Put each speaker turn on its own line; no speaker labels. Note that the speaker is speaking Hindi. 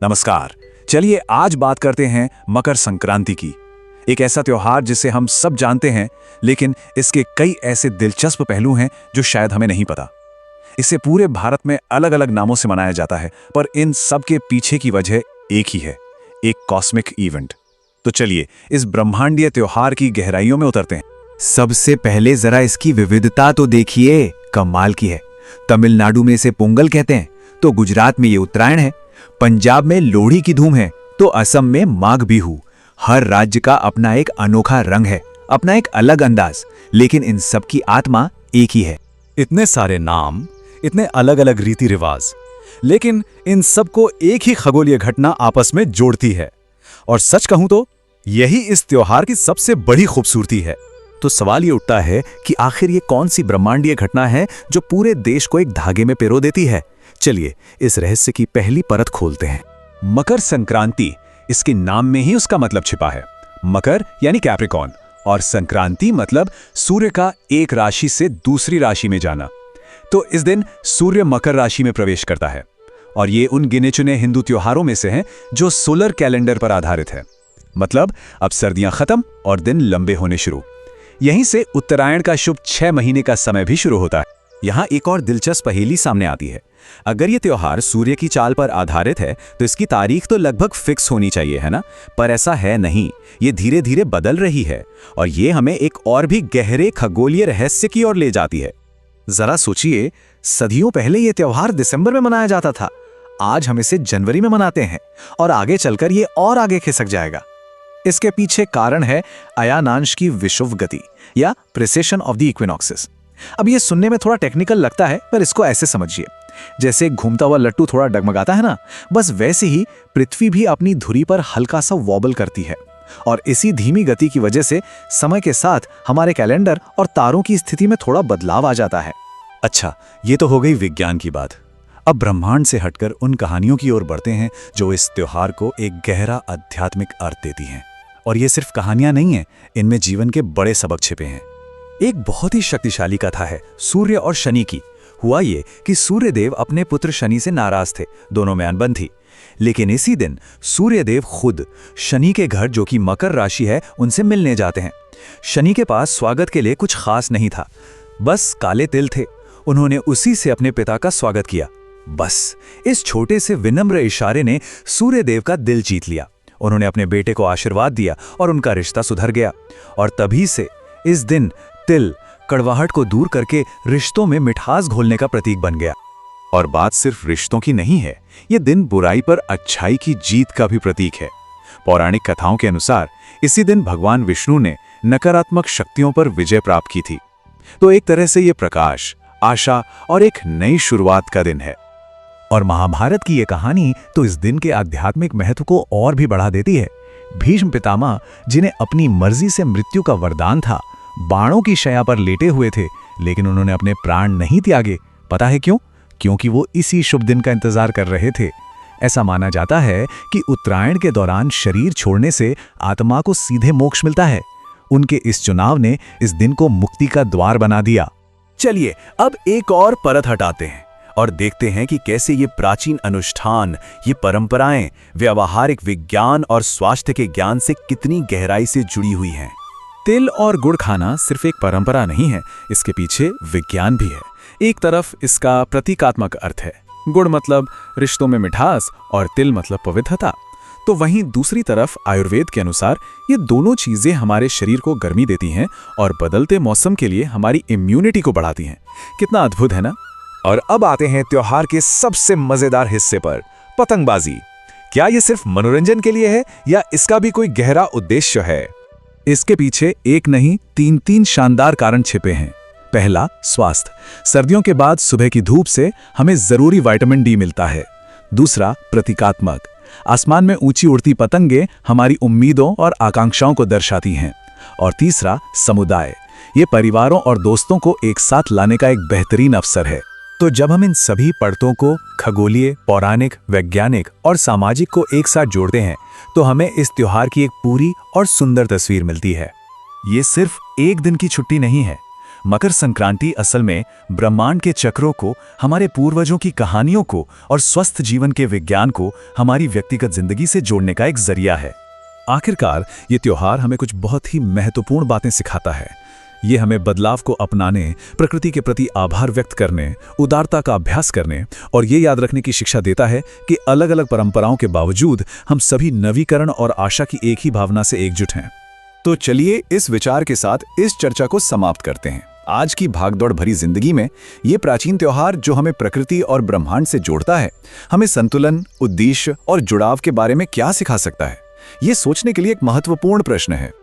नमस्कार। चलिए आज बात करते हैं मकर संक्रांति की। एक ऐसा त्योहार जिसे हम सब जानते हैं, लेकिन इसके कई ऐसे दिलचस्प पहलू हैं जो शायद हमें नहीं पता। इसे पूरे भारत में अलग अलग नामों से मनाया जाता है, पर इन सब के पीछे की वजह एक ही है, एक कॉस्मिक इवेंट। तो चलिए इस ब्रह्मांडीय त्योहार की गहराइयों में उतरते हैं।
सबसे पहले जरा इसकी विविधता तो देखिए, कमाल की है। तमिलनाडु में इसे पोंगल कहते हैं, तो गुजरात में ये उत्तरायण है। पंजाब में लोहड़ी की धूम है, तो असम में माघ बिहू। हर राज्य का अपना एक अनोखा रंग है, अपना एक अलग अंदाज, लेकिन इन सब की आत्मा एक ही है।
इतने सारे नाम, इतने अलग अलग रीति रिवाज, लेकिन इन सबको एक ही खगोलीय घटना आपस में जोड़ती है। और सच कहूं तो यही इस त्योहार की सबसे बड़ी खूबसूरती है। तो सवाल ये उठता है कि आखिर ये कौन सी ब्रह्मांडीय घटना है जो पूरे देश को एक धागे में पिरो देती है। चलिए इस रहस्य की पहली परत खोलते हैं।
मकर संक्रांति, इसके नाम में ही उसका मतलब छिपा है। मकर यानी कैप्रिकॉर्न और संक्रांति मतलब सूर्य का एक राशि से दूसरी राशि में जाना। तो इस दिन सूर्य मकर राशि में प्रवेश करता है और ये उन गिने चुने हिंदू त्योहारों में से हैं जो सोलर कैलेंडर पर आधारित है। मतलब अब सर्दियां खत्म और दिन लंबे होने शुरू। यहीं से उत्तरायण का शुभ 6 महीने का समय भी शुरू होता है।
यहाँ एक और दिलचस्प पहेली सामने आती है। अगर ये त्योहार सूर्य की चाल पर आधारित है तो इसकी तारीख तो लगभग फिक्स होनी चाहिए, है ना? पर ऐसा है नहीं, ये धीरे धीरे बदल रही है और ये हमें एक और भी गहरे खगोलीय रहस्य की ओर ले जाती है। जरा सोचिए, सदियों पहले ये त्योहार दिसंबर में मनाया जाता था। आज हम इसे जनवरी में मनाते हैं और आगे चलकर ये और आगे खिसक जाएगा। इसके पीछे कारण है अयानांश की विषुव गति या प्रिसेशन ऑफ द इक्विनॉक्सेस। अब ये सुनने में थोड़ा टेक्निकल लगता है, पर इसको ऐसे समझिए, जैसे घूमता हुआ लट्टू थोड़ा डगमगाता है ना, बस वैसे ही पृथ्वी भी अपनी धुरी पर हल्का सा वॉबल करती है। और इसी धीमी गति की वजह से समय के साथ हमारे कैलेंडर और तारों की स्थिति में थोड़ा बदलाव आ जाता है।
अच्छा, ये तो हो गई विज्ञान की बात। अब ब्रह्मांड से हटकर उन कहानियों की ओर बढ़ते हैं जो इस त्योहार को एक गहरा आध्यात्मिक अर्थ देती हैं। और ये सिर्फ कहानियां नहीं हैं, इनमें जीवन के बड़े सबक छिपे हैं।
एक बहुत ही शक्तिशाली कथा है सूर्य और शनि की। हुआ ये कि सूर्यदेव अपने पुत्र शनि से नाराज थे, दोनों में अनबन थी। लेकिन इसी दिन सूर्यदेव खुद शनि के घर, जो कि मकर राशि है, उनसे मिलने जाते हैं। शनि के पास स्वागत के लिए कुछ खास नहीं था, बस काले तिल थे। उन्होंने उसी से अपने पिता का स्वागत किया। बस इस छोटे से विनम्र इशारे ने सूर्यदेव का दिल जीत लिया। उन्होंने अपने बेटे को आशीर्वाद दिया और उनका रिश्ता सुधर गया। और तभी से इस दिन तिल कड़वाहट को दूर करके रिश्तों में मिठास घोलने का प्रतीक बन गया।
और बात सिर्फ रिश्तों की नहीं है, ये दिन बुराई पर अच्छाई की जीत का भी प्रतीक है। पौराणिक कथाओं के अनुसार इसी दिन भगवान विष्णु ने नकारात्मक शक्तियों पर विजय प्राप्त की थी। तो एक तरह से ये प्रकाश, आशा और एक नई शुरुआत का दिन है।
और महाभारत की ये कहानी तो इस दिन के आध्यात्मिक महत्व को और भी बढ़ा देती है। भीष्म पितामह, जिन्हें अपनी मर्जी से मृत्यु का वरदान था, बाणों की शैया पर लेटे हुए थे, लेकिन उन्होंने अपने प्राण नहीं त्यागे। पता है क्यों? क्योंकि वो इसी शुभ दिन का इंतजार कर रहे थे। ऐसा माना जाता है कि उत्तरायण के दौरान शरीर छोड़ने से आत्मा को सीधे मोक्ष मिलता है। उनके इस चुनाव ने इस दिन को मुक्ति का द्वार बना दिया। चलिए अब एक और परत हटाते हैं और देखते हैं कि कैसे ये प्राचीन अनुष्ठान, ये परंपराएं व्यावहारिक विज्ञान और स्वास्थ्य के ज्ञान से कितनी गहराई से जुड़ी हुई हैं। तिल और गुड़ खाना सिर्फ एक परंपरा नहीं है, इसके पीछे विज्ञान भी है। एक तरफ इसका प्रतीकात्मक अर्थ है, गुड़ मतलब रिश्तों में मिठास और तिल मतलब पवित्रता। तो वहीं दूसरी तरफ आयुर्वेद के अनुसार ये दोनों चीजें हमारे शरीर को गर्मी देती हैं और बदलते मौसम के लिए हमारी इम्यूनिटी को बढ़ाती हैं। कितना अद्भुत है ना? और अब आते हैं त्योहार के सबसे मजेदार हिस्से पर, पतंगबाजी। क्या ये सिर्फ मनोरंजन के लिए है या इसका भी कोई गहरा उद्देश्य है? इसके पीछे एक नहीं, तीन शानदार कारण छिपे हैं। पहला, स्वास्थ्य। सर्दियों के बाद सुबह की धूप से हमें जरूरी विटामिन डी मिलता है। दूसरा, प्रतीकात्मक। आसमान में ऊंची उड़ती पतंगे हमारी उम्मीदों और आकांक्षाओं को दर्शाती हैं। और तीसरा, समुदाय। ये परिवारों और दोस्तों को एक साथ लाने का एक बेहतरीन अवसर है। तो जब हम इन सभी परतों को खगोलीय, पौराणिक, वैज्ञानिक और सामाजिक को एक साथ जोड़ते हैं तो हमें इस त्योहार की एक पूरी और सुंदर तस्वीर मिलती है। ये सिर्फ एक दिन की छुट्टी नहीं है,
मकर संक्रांति असल में ब्रह्मांड के चक्रों को, हमारे पूर्वजों की कहानियों को और स्वस्थ जीवन के विज्ञान को हमारी व्यक्तिगत जिंदगी से जोड़ने का एक जरिया है। आखिरकार ये त्योहार हमें कुछ बहुत ही महत्वपूर्ण बातें सिखाता है। ये हमें बदलाव को अपनाने, प्रकृति के प्रति आभार व्यक्त करने, उदारता का अभ्यास करने और ये याद रखने की शिक्षा देता है कि अलग अलग परंपराओं के बावजूद हम सभी नवीकरण और आशा की एक ही भावना से एकजुट हैं।
तो चलिए इस विचार के साथ इस चर्चा को समाप्त करते हैं। आज की भागदौड़ भरी जिंदगी में ये प्राचीन त्योहार जो हमें प्रकृति और ब्रह्मांड से जोड़ता है, हमें संतुलन, उद्देश्य और जुड़ाव के बारे में क्या सिखा सकता है? ये सोचने के लिए एक महत्वपूर्ण प्रश्न है।